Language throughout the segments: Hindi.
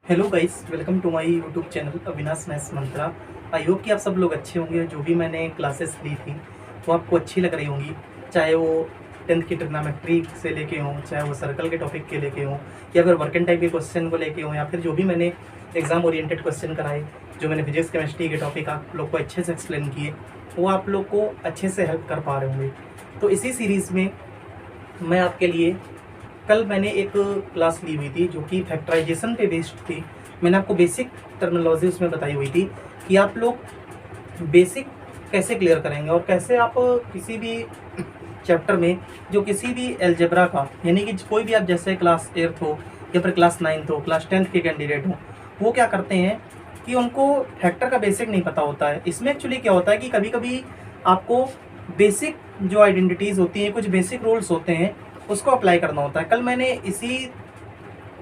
Hello guys, welcome to my YouTube channel Avinash maths Mantra. I hope कि आप सब लोग अच्छे होंगे। जो भी मैंने क्लासेस ली थी वो आपको अच्छी लग रही होंगी, चाहे वो 10th की ट्रिग्नोमेट्री से लेके हों, चाहे वो सर्कल के टॉपिक के लेके हों, या फिर वर्किंग टाइप के क्वेश्चन को लेके हों, या फिर जो भी मैंने एग्जाम ओरिएंटेड क्वेश्चन कराए, जो मैंने फिजिक्स केमिस्ट्री के टॉपिक आप लोग को अच्छे से एक्सप्लेन किए, वो आप लोग को अच्छे से हेल्प कर पा रहे होंगे। तो इसी सीरीज़ में मैं आपके लिए कल मैंने एक क्लास ली हुई थी जो कि फैक्टराइजेशन पे बेस्ड थी। मैंने आपको बेसिक टर्मिनोलॉजी उसमें बताई हुई थी कि आप लोग बेसिक कैसे क्लियर करेंगे और कैसे आप किसी भी चैप्टर में जो किसी भी एलजेब्रा का, यानी कि कोई भी आप जैसे क्लास 8th हो या फिर क्लास 9th हो, क्लास 10th के कैंडिडेट हो, वो क्या करते हैं कि उनको फैक्टर का बेसिक नहीं पता होता है। इसमें एक्चुअली क्या होता है कि कभी कभी आपको बेसिक जो आइडेंटिटीज़ होती हैं, कुछ बेसिक रूल्स होते हैं, उसको अप्लाई करना होता है। कल मैंने इसी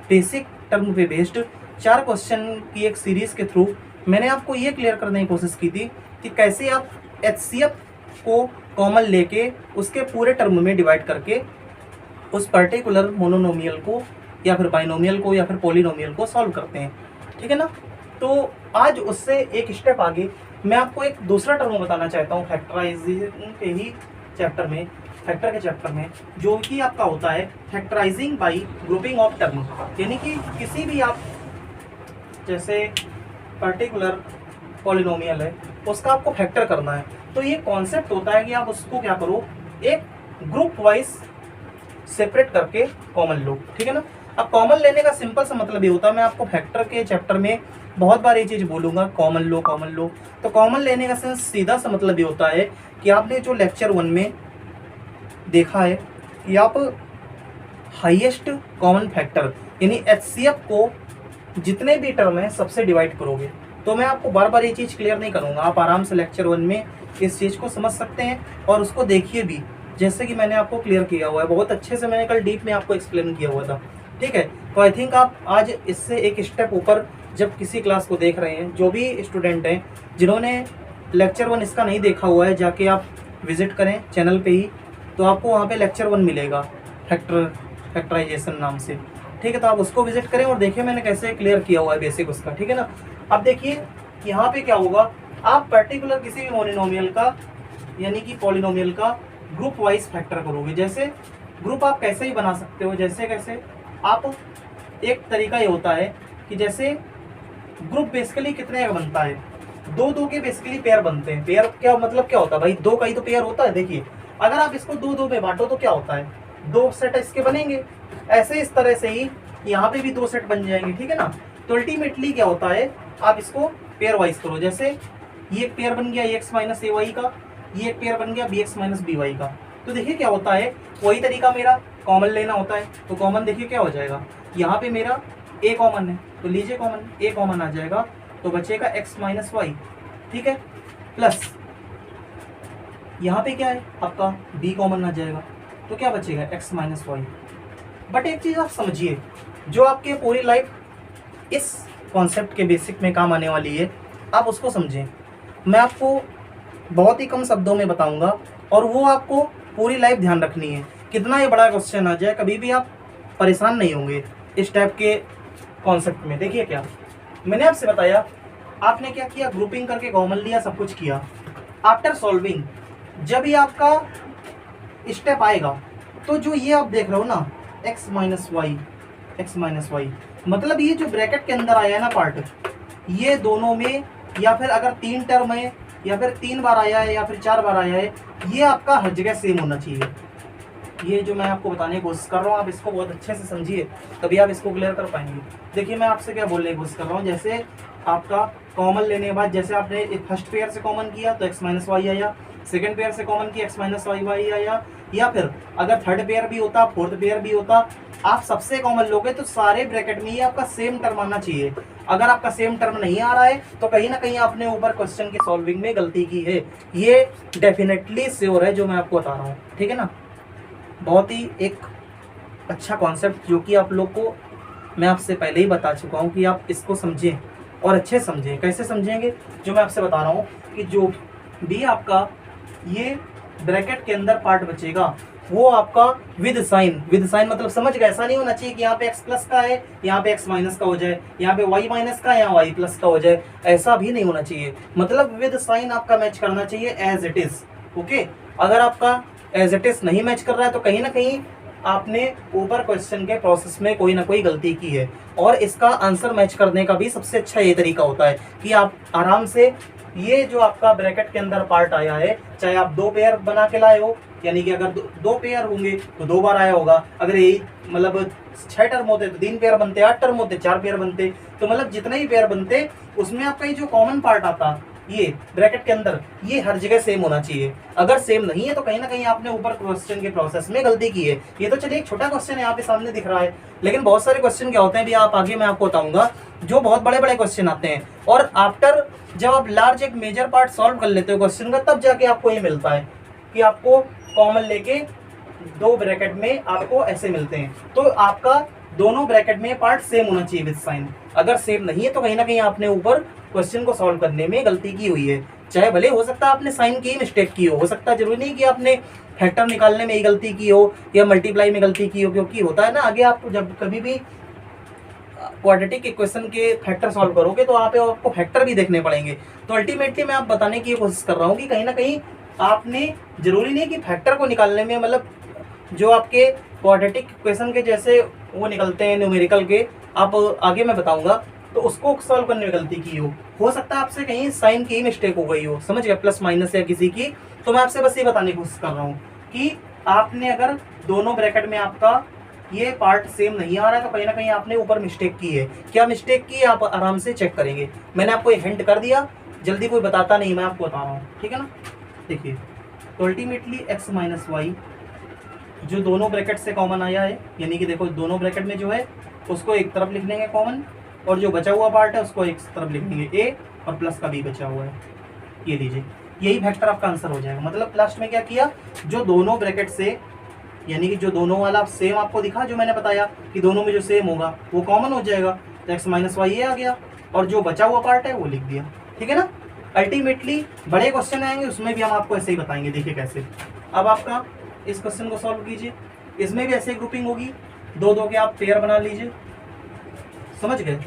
बेसिक टर्म पे बेस्ड 4 क्वेश्चन की एक सीरीज़ के थ्रू मैंने आपको ये क्लियर करने की कोशिश की थी कि कैसे आप HCF को कॉमन लेके उसके पूरे टर्म में डिवाइड करके उस पर्टिकुलर मोनोनोमियल को या फिर बाइनोमियल को या फिर पॉलिनोमियल को सॉल्व करते हैं। ठीक है ना। तो आज उससे एक स्टेप आगे मैं आपको एक दूसरा टर्म बताना चाहता हूँ फैक्टराइजिंग के ही चैप्टर में, फैक्टर के चैप्टर में, जो कि आपका होता है factorising by grouping of term. यानी कि किसी भी आप जैसे पर्टिकुलर पॉलिनोमियल है उसका आपको फैक्टर करना है, तो ये कॉन्सेप्ट होता है कि आप उसको क्या करो, एक ग्रुप वाइज सेपरेट करके कॉमन लो। ठीक है ना। अब कॉमन लेने का सिंपल सा मतलब ये होता है, मैं आपको फैक्टर के चैप्टर में बहुत बार ये चीज़ बोलूँगा, कॉमन लो कॉमन लो। तो कॉमन लेने का सेंस सीधा सा मतलब ये होता है कि आपने जो लेक्चर 1 में देखा है कि आप हाईएस्ट कॉमन फैक्टर यानी HCF को जितने भी टर्म है सबसे डिवाइड करोगे। तो मैं आपको बार बार ये चीज़ क्लियर नहीं करूँगा, आप आराम से लेक्चर 1 में इस चीज़ को समझ सकते हैं और उसको देखिए भी, जैसे कि मैंने आपको क्लियर किया हुआ है, बहुत अच्छे से मैंने कल डीप में आपको एक्सप्लेन किया हुआ था। ठीक है। तो आई थिंक आप आज इससे एक स्टेप ऊपर जब किसी क्लास को देख रहे हैं, जो भी स्टूडेंट हैं जिन्होंने लेक्चर 1 इसका नहीं देखा हुआ है, जाके आप विजिट करें चैनल पे ही, तो आपको वहाँ पे लेक्चर 1 मिलेगा फैक्टराइजेशन नाम से। ठीक है। तो आप उसको विजिट करें और देखिए मैंने कैसे क्लियर किया हुआ है बेसिक उसका। ठीक है ना। अब देखिए यहाँ पे क्या होगा, आप पर्टिकुलर किसी भी मोनोनोमियल का यानी कि पॉलिनोमियल का ग्रुप वाइज फैक्टर करोगे। जैसे ग्रुप आप कैसे ही बना सकते हो, जैसे कैसे आप, एक तरीका ये होता है कि जैसे ग्रुप बेसिकली कितने का बनता है, दो दो के बेसिकली पेयर बनते हैं। पेयर क्या मतलब क्या होता है भाई, दो का ही तो पेयर होता है। देखिए अगर आप इसको दो दो में बांटो तो क्या होता है, दो सेट इसके बनेंगे। ऐसे इस तरह से ही यहाँ पे भी दो सेट बन जाएंगे। ठीक है ना। तो अल्टीमेटली क्या होता है, आप इसको पेयर वाइज करो। जैसे ये एक पेयर बन गया x माइनस ए वाई का, ये एक पेयर बन गया bx माइनस बी वाई का। तो देखिए क्या होता है, वही तरीका मेरा कॉमन लेना होता है। तो कॉमन देखिए क्या हो जाएगा, यहाँ पे मेरा a कॉमन है तो लीजिए कॉमन, a कॉमन आ जाएगा तो बचेगा x माइनस वाई। ठीक है। प्लस यहाँ पे क्या है आपका b कॉमन आ जाएगा तो क्या बचेगा x माइनस वाई। बट एक चीज़ आप समझिए, जो आपके पूरी लाइफ इस कॉन्सेप्ट के बेसिक में काम आने वाली है, आप उसको समझें। मैं आपको बहुत ही कम शब्दों में बताऊंगा और वो आपको पूरी लाइफ ध्यान रखनी है। कितना ये बड़ा क्वेश्चन आ जाए कभी भी आप परेशान नहीं होंगे इस टाइप के कॉन्सेप्ट में। देखिए क्या मैंने आपसे बताया, आपने क्या किया, ग्रुपिंग करके कॉमन लिया, सब कुछ किया। आफ्टर सॉल्विंग जब ये आपका स्टेप आएगा तो जो ये आप देख रहे हो ना x माइनस वाई, मतलब ये जो ब्रैकेट के अंदर आया है ना पार्ट, ये दोनों में या फिर अगर 3 टर्म है या फिर 3 बार आया है या फिर 4 बार आया है, ये आपका हर जगह सेम होना चाहिए। ये जो मैं आपको बताने की कोशिश कर रहा हूँ आप इसको बहुत अच्छे से समझिए, तभी आप इसको क्लियर कर पाएंगे। देखिए मैं आपसे क्या बोलने की कोशिश कर रहा हूँ, जैसे आपका कॉमन लेने के बाद जैसे आपने फर्स्ट पेयर से कॉमन किया तो x माइनस वाई आया, सेकेंड पेयर से कॉमन किया x माइनस वाई आया, या फिर अगर थर्ड पेयर भी होता, फोर्थ पेयर भी होता, आप सबसे कॉमन लोगे तो सारे ब्रैकेट में ही आपका सेम टर्म आना चाहिए। अगर आपका सेम टर्म नहीं आ रहा है तो कहीं ना कहीं आपने ऊपर क्वेश्चन की सॉल्विंग में गलती की है, ये डेफिनेटली श्योर है जो मैं आपको बता रहा हूँ। ठीक है ना। बहुत ही एक अच्छा कॉन्सेप्ट जो कि आप लोग को मैं आपसे पहले ही बता चुका हूँ कि आप इसको समझें और अच्छे समझें। कैसे समझेंगे, जो मैं आपसे बता रहा हूँ कि जो भी आपका ये ब्रैकेट के अंदर पार्ट बचेगा वो आपका विद साइन मतलब समझ गए, ऐसा नहीं होना चाहिए कि यहाँ पे x प्लस का है यहाँ पे x माइनस का हो जाए, यहाँ पे y माइनस का यहाँ y प्लस का हो जाए, ऐसा भी नहीं होना चाहिए। मतलब विद साइन आपका मैच करना चाहिए एज इट इज। ओके, अगर आपका एज इट इज नहीं मैच कर रहा है तो कहीं ना कहीं आपने ऊपर क्वेश्चन के प्रोसेस में कोई ना कोई गलती की है। और इसका आंसर मैच करने का भी सबसे अच्छा ये तरीका होता है कि आप आराम से ये जो आपका ब्रैकेट के अंदर पार्ट आया है, चाहे आप 2 पेयर बना के लाए हो, यानी कि अगर 2 पेयर होंगे तो 2 बार आया होगा, अगर यही मतलब 6 टर्म होते तो 3 पेयर बनते, 8 टर्म होते 4 पेयर बनते, तो मतलब जितने भी पेयर बनते उसमें आपका ये जो कॉमन पार्ट आता ये ब्रैकेट के अंदर, ये हर जगह सेम होना चाहिए। अगर सेम नहीं है तो कहीं ना कहीं आपने ऊपर क्वेश्चन के प्रोसेस में गलती की है। ये तो चलिए एक छोटा क्वेश्चन है यहाँ पे सामने दिख रहा है, लेकिन बहुत सारे क्वेश्चन क्या होते हैं भी आप आगे मैं आपको बताऊंगा जो बहुत बड़े बड़े क्वेश्चन आते हैं, और आफ्टर जब आप लार्ज एक मेजर पार्ट सॉल्व कर लेते हो क्वेश्चन का, तब जाके आपको ये मिलता है कि आपको कॉमन लेके 2 ब्रैकेट में आपको ऐसे मिलते हैं। तो आपका दोनों ब्रैकेट में पार्ट सेम होना चाहिए विद साइन। अगर सेम नहीं है तो कहीं ना कहीं आपने ऊपर क्वेश्चन को सॉल्व करने में गलती की हुई है। चाहे भले हो सकता है आपने साइन की मिस्टेक की हो सकता है जरूरी नहीं कि आपने फैक्टर निकालने में ही गलती की हो या मल्टीप्लाई में गलती की हो, क्योंकि होता है ना आगे आप जब कभी भी क्वाड्रेटिक इक्वेशन के फैक्टर सॉल्व करोगे तो आपको फैक्टर भी देखने पड़ेंगे। तो अल्टीमेटली मैं आप बताने की कोशिश कर रहा हूँ कि कहीं ना कहीं आपने जरूरी नहीं कि फैक्टर को निकालने में, मतलब जो आपके क्वाड्रेटिक इक्वेशन के जैसे वो निकलते हैं न्यूमेरिकल के, आप आगे मैं बताऊंगा, तो उसको सॉल्व करने में गलती की हो सकता है आपसे कहीं साइन की मिस्टेक हो गई हो, समझ गए, प्लस माइनस या किसी की। तो मैं आपसे बस ये बताने की कोशिश कर रहा हूँ कि आपने अगर दोनों ब्रैकेट में आपका ये पार्ट सेम नहीं आ रहा है तो कहीं ना कहीं आपने ऊपर मिस्टेक की है। क्या मिस्टेक की है आप आराम से चेक करेंगे, मैंने आपको ये हिंट कर दिया, जल्दी कोई बताता नहीं, मैं आपको बता रहा हूँ, ठीक है ना। देखिए, तो अल्टीमेटली x माइनस वाई जो दोनों ब्रैकेट से कॉमन आया है, यानी कि देखो दोनों ब्रैकेट में जो है उसको एक तरफ लिख लेंगे कॉमन, और जो बचा हुआ पार्ट है उसको एक तरफ लिख लेंगे a, और प्लस का b बचा हुआ है, ये लीजिए, यही फैक्टर आपका आंसर हो जाएगा। मतलब लास्ट में क्या किया, जो दोनों ब्रैकेट से, यानी कि जो दोनों वाला सेम आपको दिखा, जो मैंने बताया कि दोनों में जो सेम होगा वो कॉमन हो जाएगा, तो x माइनस वाई ये आ गया, और जो बचा हुआ पार्ट है वो लिख दिया, ठीक है ना। अल्टीमेटली बड़े क्वेश्चन आएंगे उसमें भी हम आपको ऐसे ही बताएंगे। देखिए कैसे, अब आपका इस क्वेश्चन को सॉल्व कीजिए, इसमें भी ऐसे ग्रुपिंग होगी, 2-2 के आप पेयर बना लीजिए, समझ गए।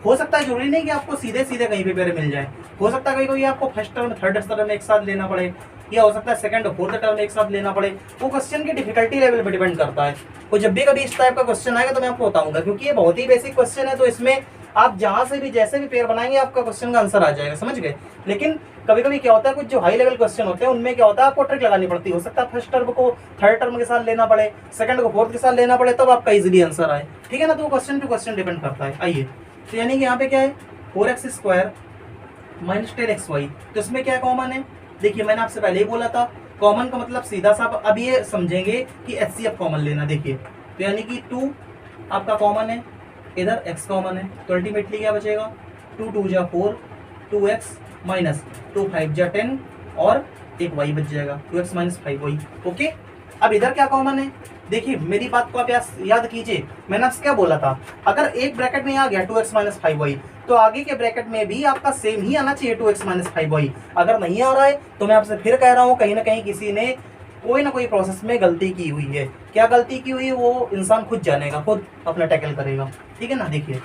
हो सकता है जरूरी नहीं कि आपको सीधे सीधे कहीं पे पेयर मिल जाए, हो सकता है कहीं आपको फर्स्ट टर्म थर्ड टर्म एक साथ लेना पड़े, या हो सकता है सेकंड और फोर्थ टर्म एक साथ लेना पड़े, वो क्वेश्चन की डिफिकल्टी लेवल पर डिपेंड करता है। तो जब भी कभी इस टाइप का क्वेश्चन आएगा तो मैं आपको बताऊंगा, क्योंकि ये बहुत ही बेसिक क्वेश्चन है, तो इसमें आप जहां से भी जैसे भी पेयर बनाएंगे आपका क्वेश्चन का आंसर आ जाएगा, समझ गए। लेकिन कभी कभी क्या होता है, कुछ जो हाई लेवल क्वेश्चन होते हैं उनमें क्या होता है आपको ट्रिक लगानी पड़ती है, हो सकता है फर्स्ट टर्म को थर्ड टर्म के साथ लेना पड़े, सेकंड को फोर्थ के साथ लेना पड़े, तब आपका इजीली आंसर आए, ठीक है ना। तो क्वेश्चन टू क्वेश्चन डिपेंड करता है। आइए, तो यानी कि यहाँ पे क्या है, 4x² माइनस 10xy, तो इसमें क्या कॉमन है, देखिए मैंने आपसे पहले ही बोला था कॉमन का मतलब सीधा सा, अब ये समझेंगे कि HCF कॉमन लेना। देखिए, तो यानी कि 2 आपका कॉमन है, इधर x कॉमन है, तो अल्टीमेटली क्या बचेगा, 2 2 जा 4, 2x माइनस 2 5 जा 10, और एक y बच जाएगा, 2x माइनस 5y। ओके, अब इधर क्या कॉमन है, देखिए मेरी बात को आप याद कीजिए, मैंने आपसे क्या बोला था, अगर एक ब्रैकेट में आ गया 2x माइनस 5y, तो आगे के ब्रैकेट में भी आपका सेम ही आना चाहिए 2x माइनस 5y। अगर नहीं आ रहा है तो मैं आपसे फिर कह रहा हूँ कहीं ना कहीं किसी ने कोई ना कोई प्रोसेस में गलती की हुई है। क्या गलती की हुई है वो इंसान खुद जानेगा, खुद अपना टैकल करेगा, ठीक है ना। देखिए,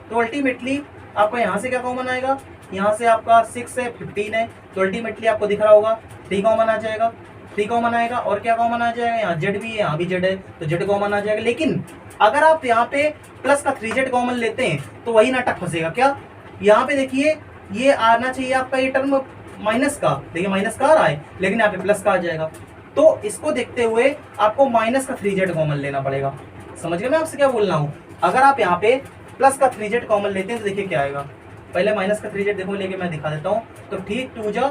तो अल्टीमेटली आपका यहाँ से क्या कॉमन आएगा, यहाँ से आपका 6 है 15 है, तो अल्टीमेटली आपको दिख रहा होगा 3 कॉमन आ जाएगा, 3 कॉमन आएगा, और क्या कॉमन आ जाएगा, यहाँ z भी है, यहाँ भी z है, तो z कॉमन आ जाएगा। लेकिन अगर आप यहाँ पे प्लस का 3z कॉमन लेते हैं तो वही नाटक फंसेगा। क्या, यहाँ पे देखिए ये आना चाहिए आपका ये टर्म माइनस का, देखिए माइनस का आ रहा है, लेकिन यहाँ पे प्लस का आ जाएगा, तो इसको देखते हुए आपको माइनस का 3z कॉमन लेना पड़ेगा। समझ गए मैं आपसे क्या बोल रहा हूँ। अगर आप यहाँ पे प्लस का 3z कॉमन लेते हैं तो देखिए क्या आएगा, पहले माइनस का 3z देखो लेके मैं दिखा देता हूँ। तो ठीक 2 जा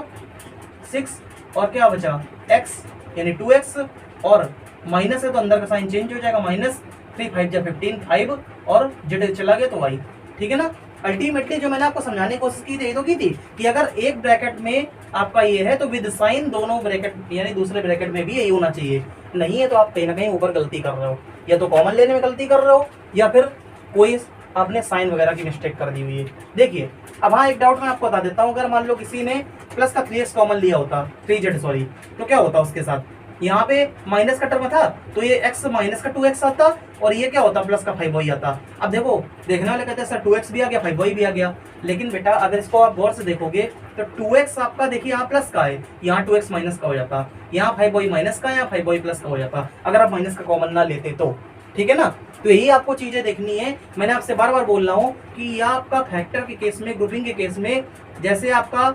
6, और क्या बचा x यानी 2x, और माइनस है तो अंदर का साइन चेंज हो जाएगा, माइनस 3 5 जा 15 5, और z चला गया तो y, ठीक है ना। अल्टीमेटली जो मैंने आपको समझाने की कोशिश की थी तो की थी कि अगर एक ब्रैकेट में आपका ये है तो विद साइन दोनों ब्रैकेट यानी दूसरे ब्रैकेट में भी यही होना चाहिए, नहीं है तो आप कहीं ना कहीं ऊपर गलती कर रहे हो, या तो कॉमन लेने में गलती कर रहे हो या फिर कोई आपने साइन वगैरह की मिस्टेक कर दी हुई है। देखिए, अब हाँ एक डाउट मैं आपको बता देता हूँ, अगर मान लो किसी ने प्लस का 3x कॉमन लिया होता, 3z सॉरी, तो क्या होता उसके साथ, यहाँ पे माइनस का टर्म था तो ये x माइनस का 2x आता और ये क्या होता प्लस का 5y आता। अब देखो देखने वाले कहते हैं सर 2x भी आ गया 5y भी आ गया, लेकिन बेटा अगर इसको आप गौर से देखोगे तो 2x आपका देखिए यहाँ प्लस का है, यहाँ 2x माइनस का हो जाता, यहाँ 5y माइनस का, यहाँ 5y प्लस का हो जाता अगर आप माइनस का कॉमन ना लेते तो, ठीक है ना। तो यही आपको चीजें देखनी है। मैंने आपसे बार बार बोल रहा हूँ कि यह आपका फैक्टर के केस में, ग्रुपिंग के केस में, जैसे आपका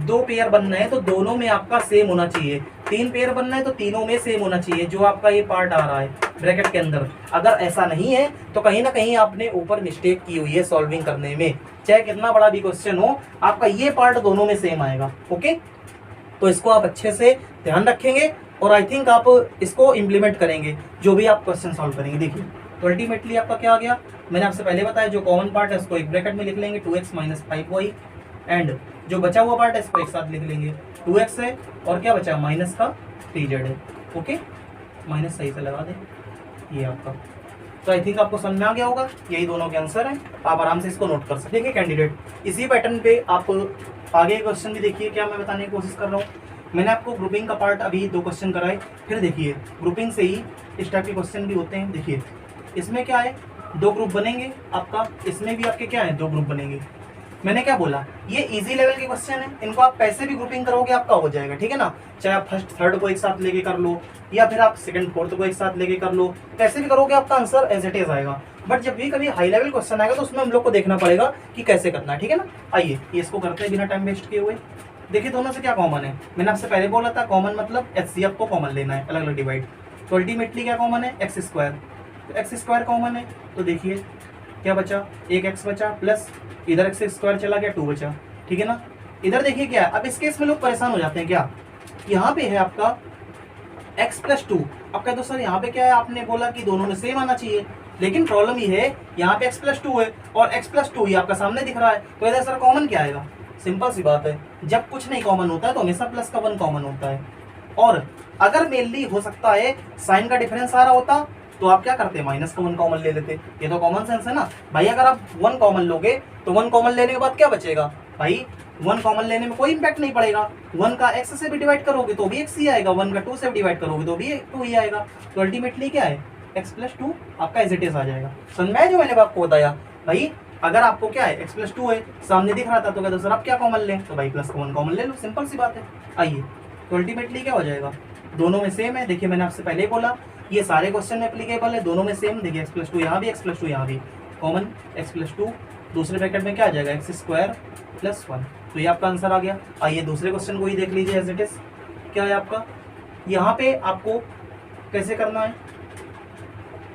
2 पेयर बनना है तो दोनों में आपका सेम होना चाहिए, 3 पेयर बनना है तो तीनों में सेम होना चाहिए जो आपका ये पार्ट आ रहा है ब्रैकेट के अंदर। अगर ऐसा नहीं है तो कहीं ना कहीं आपने ऊपर मिस्टेक की हुई है सॉल्विंग करने में, चाहे कितना बड़ा भी क्वेश्चन हो आपका ये पार्ट दोनों में सेम आएगा। ओके, तो इसको आप अच्छे से ध्यान रखेंगे और आई थिंक आप इसको इम्प्लीमेंट करेंगे जो भी आप क्वेश्चन सॉल्व करेंगे। देखिए तो अल्टीमेटली आपका क्या आ गया, मैंने आपसे पहले बताया जो कॉमन पार्ट है उसको एक ब्रैकेट में लिख लेंगे 2x माइनस 5y, एंड जो बचा हुआ पार्ट है इसको एक साथ लिख लेंगे 2x है और क्या बचा माइनस का 3z है। ओके, माइनस सही से लगा दें ये आपका। तो आई थिंक आपको समझ में आ गया होगा, यही दोनों के आंसर हैं, आप आराम से इसको नोट कर सकते हैं कैंडिडेट। इसी पैटर्न पे आप आगे क्वेश्चन भी देखिए क्या मैं बताने की कोशिश कर रहा हूँ। मैंने आपको ग्रुपिंग का पार्ट अभी 2 क्वेश्चन कराए, फिर देखिए ग्रुपिंग से ही इस टाइप के क्वेश्चन भी होते हैं। देखिए इसमें क्या है 2 ग्रुप बनेंगे आपका, इसमें भी आपके क्या है 2 ग्रुप बनेंगे। मैंने क्या बोला ये इजी लेवल के क्वेश्चन है, इनको आप कैसे भी ग्रुपिंग करोगे आपका हो जाएगा, ठीक है ना। चाहे आप फर्स्ट थर्ड को एक साथ लेके कर लो या फिर आप सेकंड फोर्थ को एक साथ लेके कर लो, कैसे भी करोगे आपका आंसर एज इट इज आएगा। बट जब भी कभी हाई लेवल क्वेश्चन आएगा तो उसमें हम लोग को देखना पड़ेगा कि कैसे करना है, ठीक है ना। आइए ये इसको करते हैं बिना टाइम वेस्ट किए हुए। देखिए दोनों से क्या कॉमन है, मैंने आपसे पहले बोला था कॉमन मतलब HCF को कॉमन लेना है, अलग अलग डिवाइड। तो अल्टीमेटली क्या कॉमन है x स्क्वायर, तो x स्क्वायर कॉमन है तो देखिए क्या बचा एक x बचा प्लस इधर x स्क्वायर चला गया 2 बचा, ठीक है ना। इधर देखिए क्या है, अब इस केस में लोग परेशान हो जाते हैं क्या, यहाँ पे है आपका x प्लस 2। अब कहते हो सर यहाँ पे क्या है, आपने बोला कि दोनों में सेम आना चाहिए, लेकिन प्रॉब्लम ये है यहाँ पे x प्लस 2 है और x प्लस 2 ये आपका सामने दिख रहा है, तो इधर सर कॉमन क्या आएगा। सिंपल सी बात है, जब कुछ नहीं कॉमन होता है तो हमेशा प्लस का 1 कॉमन होता है। और अगर मेनली हो सकता है साइन का डिफरेंस आ रहा होता तो आप क्या करते माइनस का 1 कॉमन ले लेते। ये तो कॉमन सेंस है ना भाई, अगर आप 1 कॉमन लोगे तो 1 कॉमन लेने के बाद क्या बचेगा भाई, 1 कॉमन लेने में कोई इंपैक्ट नहीं पड़ेगा। 1 का x से भी डिवाइड करोगे तो भी x ही आएगा, 1 का 2 से भी डिवाइड करोगे तो भी 2 ही आएगा। तो अल्टीमेटली क्या है x प्लस 2 आपका एज इट इज आ जाएगा। समझ में जो मैंने आपको बताया भाई, अगर आपको क्या है x प्लस 2 है सामने दिख रहा था तो कहते सर आप क्या कॉमन लें, तो भाई प्लस का 1 कॉमन ले लो, सिंपल सी बात है। आइए तो अल्टीमेटली क्या हो जाएगा, दोनों में सेम है। देखिए मैंने आपसे पहले ही बोला ये सारे क्वेश्चन में एप्लीकेबल है, दोनों में सेम। देखिए x प्लस 2 यहाँ भी, x प्लस 2 यहाँ भी कॉमन, x प्लस 2 दूसरे ब्रैकेट में क्या आ जाएगा x स्क्वायर प्लस 1, तो ये आपका आंसर आ गया। आइए दूसरे क्वेश्चन को ही देख लीजिए एज इट इज। क्या है आपका, यहाँ पे आपको कैसे करना है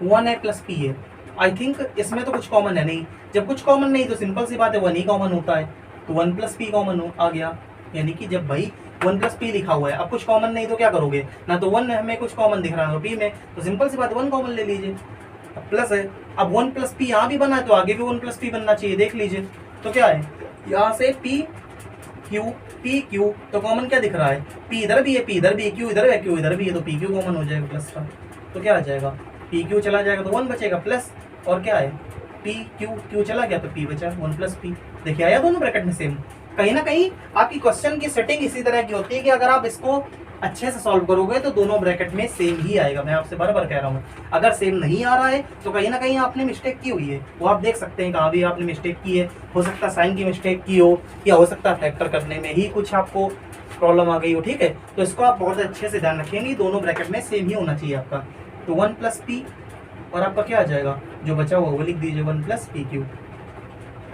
1a प्लस p है। आई थिंक इसमें तो कुछ कॉमन है नहीं, जब कुछ कॉमन नहीं तो सिंपल सी बात है 1 ही कॉमन होता है, तो 1 प्लस p कॉमन आ गया। यानी कि जब भाई 1 प्लस p लिखा हुआ है, अब कुछ कॉमन नहीं तो क्या करोगे ना, तो 1 हमें कुछ कॉमन दिख रहा है p में, तो सिंपल सी बात 1 कॉमन ले लीजिए। अब प्लस है, अब 1 प्लस p यहाँ भी बना है तो आगे भी 1 प्लस p बनना चाहिए, देख लीजिए। तो क्या है यहाँ से p q तो कॉमन क्या दिख रहा है, p इधर भी है, p इधर भी है, q इधर है, q इधर भी है, तो p q कॉमन हो जाएगा प्लस का। तो क्या आ जाएगा p q चला जाएगा तो 1 बचेगा प्लस, और क्या है p q चला गया तो p बचा 1 प्लस p। देखिए आया दोनों ब्रैकेट में सेम। कहीं ना कहीं आपकी क्वेश्चन की सेटिंग इसी तरह की होती है कि अगर आप इसको अच्छे से सॉल्व करोगे तो दोनों ब्रैकेट में सेम ही आएगा। मैं आपसे बार बार कह रहा हूँ, अगर सेम नहीं आ रहा है तो कहीं ना कहीं आपने मिस्टेक की हुई है, वो आप देख सकते हैं कहाँ भी आपने मिस्टेक की है। हो सकता है साइन की मिस्टेक की हो, या हो सकता है फैक्टर करने में ही कुछ आपको प्रॉब्लम आ गई हो, ठीक है। तो इसको आप बहुत अच्छे से ध्यान रखेंगे, दोनों ब्रैकेट में सेम ही होना चाहिए आपका। तो 1 प्लस p और आपका क्या आ जाएगा जो बचा हुआ वो लिख दीजिए 1 प्लस पी क्यू।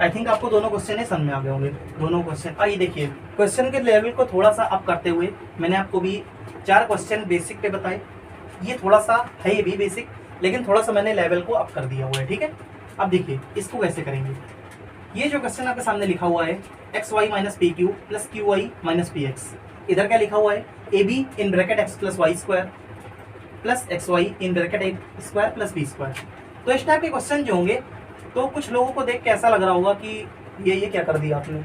आई थिंक आपको दोनों क्वेश्चन ही समझ में आ गए होंगे, दोनों क्वेश्चन। आइए देखिए क्वेश्चन के लेवल को थोड़ा सा अप करते हुए मैंने आपको भी 4 क्वेश्चन बेसिक पे बताए। ये थोड़ा सा है ये भी बेसिक, लेकिन थोड़ा सा मैंने लेवल को अप कर दिया हुआ है, ठीक है। अब देखिए इसको कैसे करेंगे। ये जो क्वेश्चन आपके सामने लिखा हुआ है x y minus p q plus q y minus p x, इधर क्या लिखा हुआ है a b in bracket x plus y square plus x y in bracket a square plus b square. तो इस टाइप के क्वेश्चन जो होंगे तो कुछ लोगों को देख के ऐसा लग रहा होगा कि ये क्या कर दिया आपने।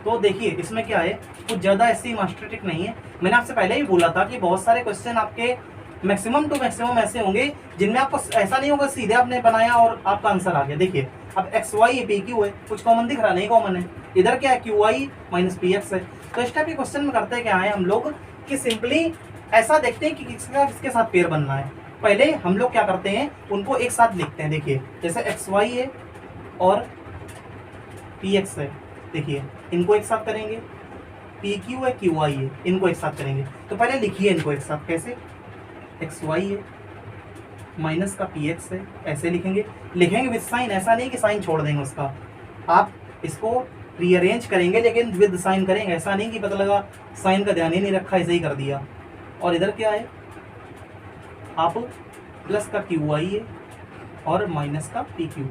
तो देखिए इसमें क्या है, कुछ ज़्यादा ऐसी मास्टर ट्रिक नहीं है। मैंने आपसे पहले ही बोला था कि बहुत सारे क्वेश्चन आपके मैक्सिमम टू मैक्सिमम ऐसे होंगे जिनमें आपको ऐसा नहीं होगा सीधे आपने बनाया और आपका आंसर आ गया। देखिए अब एक्स वाई पी क्यू है, कुछ कॉमन दिख रहा नहीं कॉमन है, इधर क्या है q y minus p x है। तो इस टाइप के क्वेश्चन में करते क्या है हम लोग कि सिंपली ऐसा देखते हैं कि किसका किसके साथ पेयर बनना है। पहले हम लोग क्या करते हैं, उनको एक साथ लिखते हैं। देखिए जैसे एक्स वाई है और पी एक्स है, देखिए इनको एक साथ करेंगे। पी क्यू है, क्यू वाई है, इनको एक साथ करेंगे। तो पहले लिखिए इनको एक साथ, कैसे, एक्स वाई है माइनस का पी एक्स है, ऐसे लिखेंगे विद साइन। ऐसा नहीं कि साइन छोड़ देंगे उसका, आप इसको रीअरेंज करेंगे लेकिन विद साइन करेंगे। ऐसा नहीं कि पता लगा साइन का ध्यान ही नहीं रखा, ऐसे ही कर दिया। और इधर क्या है, आप प्लस का क्यू वाई है और माइनस का पी क्यू।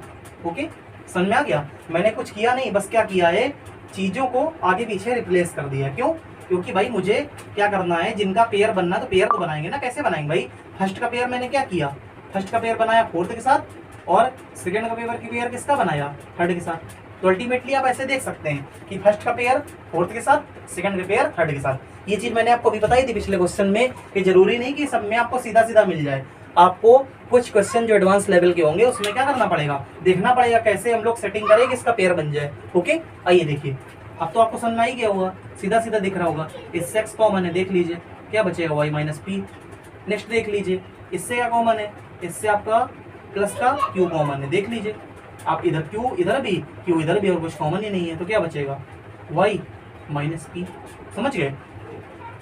ओके, समझ में आ गया। मैंने कुछ किया नहीं, बस क्या किया है, चीज़ों को आगे पीछे रिप्लेस कर दिया। क्यों? क्योंकि भाई मुझे क्या करना है, जिनका पेयर बनना तो पेयर तो बनाएंगे ना। कैसे बनाएंगे भाई, फर्स्ट का पेयर मैंने क्या किया, फर्स्ट का पेयर बनाया फोर्थ के साथ, और सेकंड का पेयर किसका बनाया, थर्ड के साथ। तो अल्टीमेटली आप ऐसे देख सकते हैं कि फर्स्ट का पेयर फोर्थ के साथ, सेकंड का पेयर थर्ड के साथ। ये चीज़ मैंने आपको भी बताई थी पिछले क्वेश्चन में कि जरूरी नहीं कि सब में आपको सीधा सीधा मिल जाए। आपको कुछ क्वेश्चन जो एडवांस लेवल के होंगे उसमें क्या करना पड़ेगा, देखना पड़ेगा कैसे हम लोग सेटिंग करें कि इसका पेयर बन जाए। ओके, आइए देखिए, अब तो आपको समझ में ही गया होगा, सीधा सीधा दिख रहा होगा। इससे एक्स कॉमन है, देख लीजिए क्या बचेगा, वाई माइनस पी। नेक्स्ट देख लीजिए, इससे क्या कॉमन है, इससे आपका प्लस का क्यू कॉमन है, देख लीजिए आप, इधर क्यू इधर भी, क्यू इधर भी, और कुछ कॉमन ही नहीं है, तो क्या बचेगा, वाई माइनस पी। समझ गए।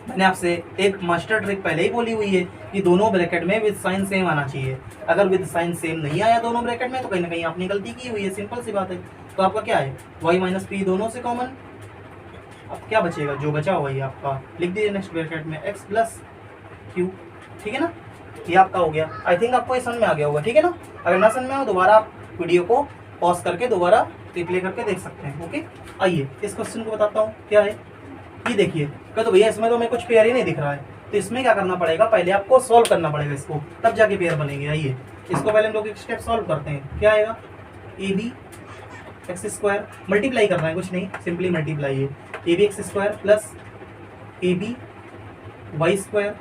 मैंने आपसे एक मास्टर ट्रिक पहले ही बोली हुई है कि दोनों ब्रैकेट में विद साइन सेम आना चाहिए। अगर विद साइन सेम नहीं आया दोनों ब्रैकेट में तो कहीं ना कहीं आपने गलती की हुई है, सिंपल सी बात है। तो आपका क्या है, वाई माइनस पी दोनों से कॉमन। अब क्या बचेगा, जो बचा हुआ है आपका लिख दीजिए नेक्स्ट ब्रैकेट में एक्स प्लस क्यू। ठीक है ना, ये आपका हो गया। आई थिंक आपको ये समझ में आ गया होगा, ठीक है ना। अगर ना समझ में आओ दोबारा आप वीडियो को पॉज करके दोबारा रिप्ले करके देख सकते हैं। ओके, आइए इस क्वेश्चन को बताता हूँ क्या है। ये देखिए, कह तो भैया इसमें तो हमें कुछ पेयर ही नहीं दिख रहा है, तो इसमें क्या करना पड़ेगा, पहले आपको सॉल्व करना पड़ेगा इसको, तब जाके पेयर बनेंगे। आइए इसको पहले हम लोग एक स्टेप सॉल्व करते हैं। क्या आएगा, a b x square, multiply करना है, कुछ नहीं, सिंपली मल्टीप्लाई है। A b x square plus a b y square.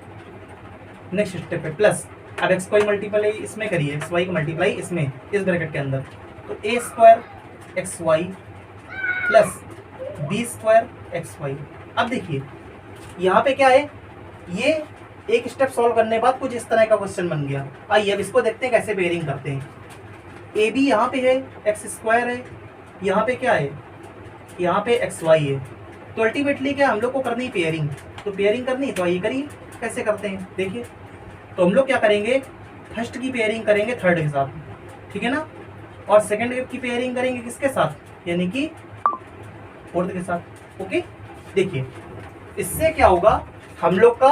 Next step है प्लस, अब एक्स वाई मल्टीप्लाई इसमें करिए, एक्स वाई का मल्टीप्लाई इसमें, इस ब्रैकेट के अंदर, तो a square x y plus b square x y. अब देखिए यहाँ पे क्या है, ये एक स्टेप सॉल्व करने के बाद कुछ इस तरह का क्वेश्चन बन गया। आइए अब इसको देखते हैं कैसे पेयरिंग करते हैं। ए बी यहाँ पे है, एक्स स्क्वायर है, यहाँ पे क्या है, यहाँ पे एक्स वाई है। तो अल्टीमेटली क्या हम लोग को करनी है पेयरिंग, तो पेयरिंग करनी है, तो आइए करिए कैसे करते हैं। देखिए तो हम लोग क्या करेंगे, फर्स्ट की पेयरिंग करेंगे थर्ड के साथ, ठीक है ना, और सेकंड की पेयरिंग करेंगे किसके साथ, यानी कि फोर्थ के साथ। ओके, देखिए इससे क्या होगा, हम लोग का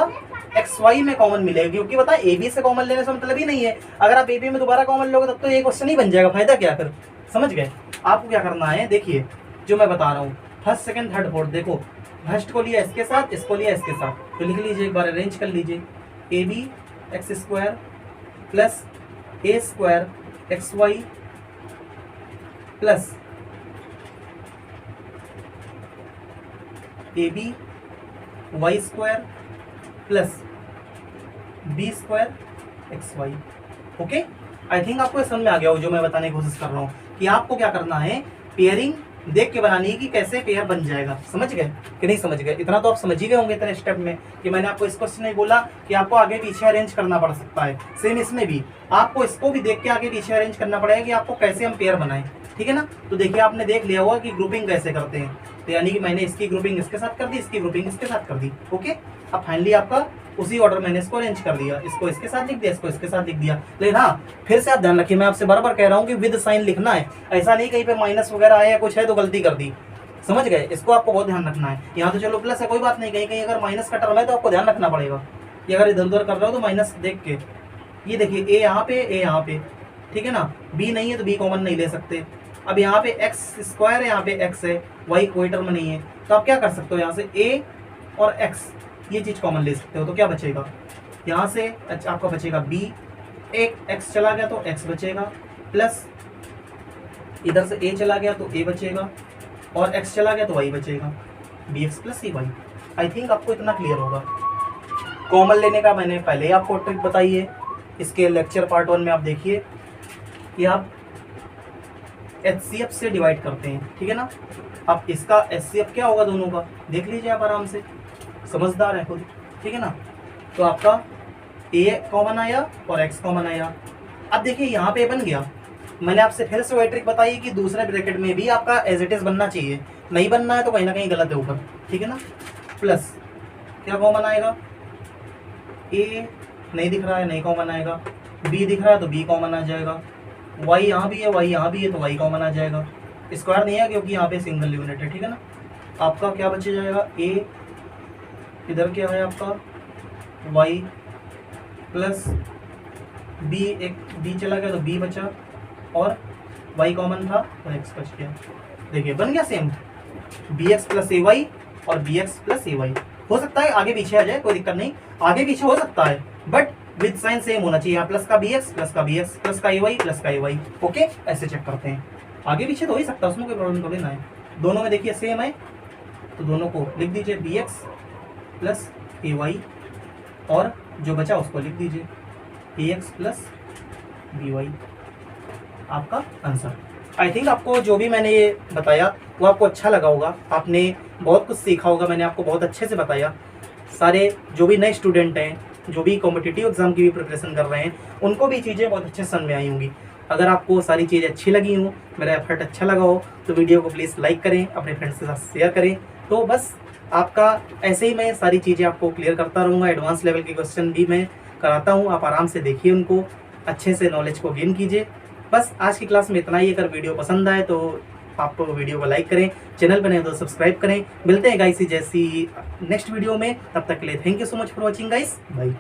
एक्स वाई में कॉमन मिलेगा, क्योंकि बता ए बी से कॉमन लेने से मतलब ही नहीं है। अगर आप ए बी में दोबारा कॉमन लोगे तब तो ये क्वेश्चन ही बन जाएगा, फायदा क्या फिर। समझ गए। आपको क्या करना है, देखिए जो मैं बता रहा हूँ, फर्स्ट सेकंड थर्ड फोर्थ, देखो फर्स्ट को लिया इसके साथ, इसको लिया इसके साथ, तो लिख लीजिए एक बार अरेंज कर लीजिए। A b x square plus a square x y plus a b y square plus b square x y. Okay, I think आपको समझ में आ गया हो जो मैं बताने की कोशिश कर रहा हूँ कि आपको क्या करना है, पेयरिंग देख के बनानी है कि कैसे पेयर बन जाएगा। समझ गए कि नहीं समझ गए, इतना तो आप समझ ही गए होंगे इतने स्टेप में कि मैंने आपको इस क्वेश्चन में बोला कि आपको आगे पीछे अरेंज करना पड़ सकता है। सेम इसमें भी आपको इसको भी देख के आगे पीछे अरेंज करना पड़ेगा कि आपको कैसे हम पेयर बनाएं, ठीक है ना। तो देखिए आपने देख लिया होगा कि ग्रुपिंग कैसे करते हैं, तो यानी कि मैंने इसकी ग्रुपिंग इसके साथ कर दी, इसकी ग्रुपिंग इसके साथ कर दी। ओके, अब फाइनली आपका उसी ऑर्डर मैंने इसको अरेंज कर दिया, इसको इसके साथ लिख दिया, इसको इसके साथ लिख दिया। लेकिन हाँ, फिर से आप ध्यान रखिए, मैं आपसे बार-बार कह रहा हूँ कि विद साइन लिखना है, ऐसा नहीं कहीं पे माइनस वगैरह आया कुछ है तो गलती कर दी। समझ गए, इसको आपको बहुत ध्यान रखना है। यहाँ तो चलो प्लस है, कोई बात नहीं, कहीं कहीं अगर माइनस का टर्म है तो आपको ध्यान रखना पड़ेगा कि अगर इधर उधर कर रहे हो तो माइनस देख के। ये देखिए ए यहाँ पे, ए यहाँ पे, ठीक है ना, बी नहीं है तो बी कॉमन नहीं ले सकते। अब यहाँ पे एक्स स्क्वायर है, यहाँ पे एक्स है, वाई कोई टर्म नहीं है, तो आप क्या कर सकते हो, यहाँ से ए और एक्स ये चीज कॉमन ले सकते हो। तो क्या बचेगा, यहाँ से आपका बचेगा बी, एक एक्स चला गया तो एक्स बचेगा, प्लस इधर से ए चला गया तो ए बचेगा, और एक्स चला गया तो वाई बचेगा, b x plus c y. I think आपको इतना क्लियर होगा। कॉमन लेने का मैंने पहले ही आपको ट्रिक बताई है, इसके लेक्चर पार्ट 1 में आप देखिए कि आप HCF से डिवाइड करते हैं, ठीक है ना। अब इसका HCF क्या होगा दोनों का, देख लीजिए आप आराम से, समझदार है खुद, ठीक है ना। तो आपका ए कॉमन आया और एक्स कॉमन आया। अब देखिए यहाँ पे बन गया। मैंने आपसे फिर से वही ट्रिक बताई कि दूसरे ब्रैकेट में भी आपका एज इट इज बनना चाहिए, नहीं बनना है तो कहीं ना कहीं गलत है ऊपर, ठीक है ना। प्लस क्या कॉमन आएगा, ए नहीं दिख रहा है, नहीं कॉमन आएगा। बी दिख रहा है तो बी कॉमन आ जाएगा। वाई यहाँ भी है, वाई यहाँ भी है तो वाई कॉमन आ जाएगा। स्क्वायर नहीं है क्योंकि यहाँ पे सिंगल यूनिट है, ठीक है ना। आपका क्या बच जाएगा, ए इधर क्या है आपका वाई प्लस बी, एक बी चला गया तो बी बचा और वाई कॉमन था और एक्स बच गया। देखिए बन गया सेम, बी एक्स प्लस ए वाई और बी एक्स प्लस ए वाई। हो सकता है आगे पीछे आ जाए, कोई दिक्कत नहीं, आगे पीछे हो सकता है बट विद साइन सेम होना चाहिए। यहाँ प्लस का बी एक्स प्लस का बी एक्स प्लस का ए वाई प्लस का ए वाई। ओके, ऐसे चेक करते हैं। आगे पीछे तो हो ही सकता है, उसमें कोई प्रॉब्लम थोड़ी ना है। दोनों में देखिए सेम है तो दोनों को लिख दीजिए बी एक्स प्लस ए वाई और जो बचा उसको लिख दीजिए ए एक्स प्लस बी वाई। आपका आंसर। आई थिंक आपको जो भी मैंने ये बताया वो आपको अच्छा लगा होगा, आपने बहुत कुछ सीखा होगा, मैंने आपको बहुत अच्छे से बताया। सारे जो भी नए स्टूडेंट हैं, जो भी कॉम्पिटिटिव एग्जाम की भी प्रिपरेशन कर रहे हैं, उनको भी चीज़ें बहुत अच्छे समझ में आई होंगी। अगर आपको सारी चीज़ें अच्छी लगी हों, मेरा एफर्ट अच्छा लगा हो तो वीडियो को प्लीज़ लाइक करें, अपने फ्रेंड्स के साथ शेयर करें। तो बस आपका ऐसे ही मैं सारी चीज़ें आपको क्लियर करता रहूँगा। एडवांस लेवल के क्वेश्चन भी मैं कराता हूँ, आप आराम से देखिए उनको, अच्छे से नॉलेज को गेन कीजिए। बस आज की क्लास में इतना ही। अगर वीडियो पसंद आए तो आप वीडियो को लाइक करें, चैनल पर नए तो सब्सक्राइब करें। मिलते हैं गाइस जैसी नेक्स्ट वीडियो में, तब तक के लिए thank you so much for watching guys, bye.